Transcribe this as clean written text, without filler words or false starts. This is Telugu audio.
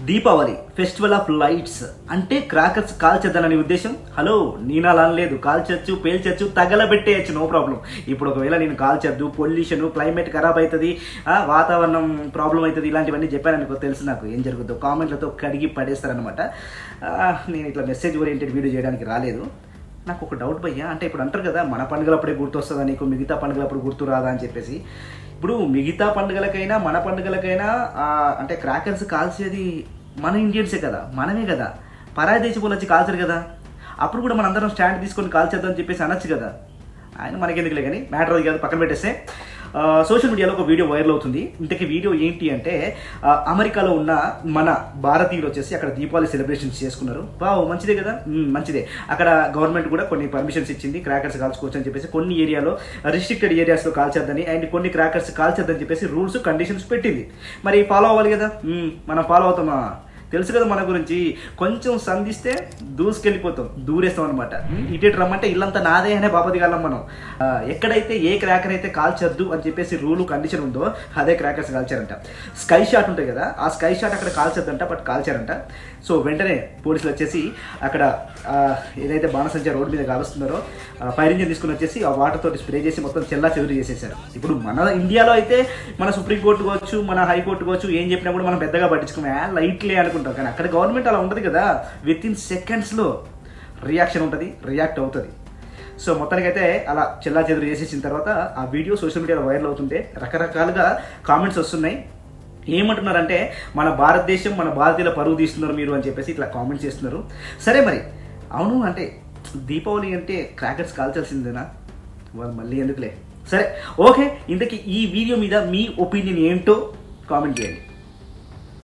దీపావళి ఫెస్టివల్ ఆఫ్ లైట్స్ అంటే క్రాకర్స్ కాల్చేద్దానని ఉద్దేశం. హలో, నేను అలా అనలేదు. కాల్చచ్చు, పేల్చచ్చు, తగలబెట్టేయచ్చు, నో ప్రాబ్లం. ఇప్పుడు ఒకవేళ నేను కాల్చద్దు, పొల్యూషన్, క్లైమేట్ ఖరాబ్ అవుతుంది, వాతావరణం ప్రాబ్లం అవుతుంది, ఇలాంటివన్నీ చెప్పాననుకో తెలుసు నాకు ఏం జరుగుతుందో. కామెంట్లతో కడిగి పడేస్తారనమాట. నేను ఇట్లా మెసేజ్ ఓరియంటెడ్ వీడియో చేయడానికి రాలేదు. నాకు ఒక డౌట్ భయ్యా, అంటే ఇప్పుడు అంటారు కదా మన పండుగలప్పుడే గుర్తొస్తుందా నీకు, మిగతా పండుగలప్పుడు గుర్తు రాదా అని చెప్పేసి. ఇప్పుడు మిగతా పండుగలకైనా మన పండుగలకైనా అంటే క్రాకర్స్ కాల్చేది మన ఇండియన్సే కదా, మనమే కదా. పరాయి దేశం వచ్చి కాల్చరు కదా. అప్పుడు కూడా మన అందరం స్టాండ్ తీసుకొని కాల్చేద్దామని చెప్పేసి అనొచ్చు కదా. ఆయన మనకెందుకులే కానీ, మ్యాటర్ అది కాదు, పక్కన పెట్టేస్తే. సోషల్ మీడియాలో ఒక వీడియో వైరల్ అవుతుంది. ఇంతకీ వీడియో ఏంటి అంటే, అమెరికాలో ఉన్న మన భారతీయులు వచ్చేసి అక్కడ దీపావళి సెలబ్రేషన్స్ చేసుకున్నారు. వావ్, మంచిదే కదా, మంచిదే. అక్కడ గవర్నమెంట్ కూడా కొన్ని పర్మిషన్స్ ఇచ్చింది, క్రాకర్స్ కాల్చుకోవచ్చు అని చెప్పేసి. కొన్ని ఏరియాలో రిస్ట్రిక్టెడ్ ఏరియాస్లో కాల్చేద్దని అండ్ కొన్ని క్రాకర్స్ కాల్చేద్దని చెప్పేసి రూల్స్ కండిషన్స్ పెట్టింది. మరి ఫాలో అవ్వాలి కదా. మనం ఫాలో అవుతామా? తెలుసు కదా మన గురించి. కొంచెం సంధిస్తే దూసుకెళ్ళిపోతాం, దూరేస్తాం అనమాట. ఇటు రమ్మంటే ఇల్లంతా నాదే అనే బాపతి కాలం మనం. ఎక్కడైతే ఏ క్రాకర్ అయితే కాల్చొద్దు అని చెప్పేసి రూలు కండిషన్ ఉందో అదే క్రాకర్స్ కాల్చారంట. స్కై షాట్ ఉంటాయి కదా, ఆ స్కై షాట్ అక్కడ కాల్చొద్దంట, బట్ కాల్చారంట. సో వెంటనే పోలీసులు వచ్చేసి అక్కడ ఏదైతే బాణసంచా రోడ్డు మీద కాలుస్తున్నారో ఫైర్ ఇంజిన్ తీసుకుని వచ్చేసి ఆ వాటర్ తోటి స్ప్రే చేసి మొత్తం చెల్లా చెదురు చేసేసారు. ఇప్పుడు మన ఇండియాలో అయితే మన సుప్రీంకోర్టు కావచ్చు, మన హైకోర్టు కావచ్చు, ఏం చెప్పినా కూడా మనం పెద్దగా పట్టించుకోమే, లైట్లే అనుకుంటాం. కానీ అక్కడ గవర్నమెంట్ అలా ఉంటుంది కదా, విత్ ఇన్ సెకండ్స్లో రియాక్షన్ ఉంటుంది, రియాక్ట్ అవుతుంది. సో మొత్తానికైతే అలా చెల్లా చెదురు చేసేసిన తర్వాత ఆ వీడియో సోషల్ మీడియాలో వైరల్ అవుతుంటే రకరకాలుగా కామెంట్స్ వస్తున్నాయి. ఏమంటున్నారంటే మన భారతదేశం, మన భారతీయుల పరువు తీస్తున్నారు మీరు అని చెప్పేసి ఇట్లా కామెంట్స్ చేస్తున్నారు. సరే మరి, అవును అంటే దీపావళి అంటే క్రాకర్స్ కాల్చాల్సిందేనా? వాళ్ళు మళ్ళీ ఎందుకులే. సరే ఓకే, ఇంతకీ ఈ వీడియో మీద మీ ఒపీనియన్ ఏంటో కామెంట్ చేయండి.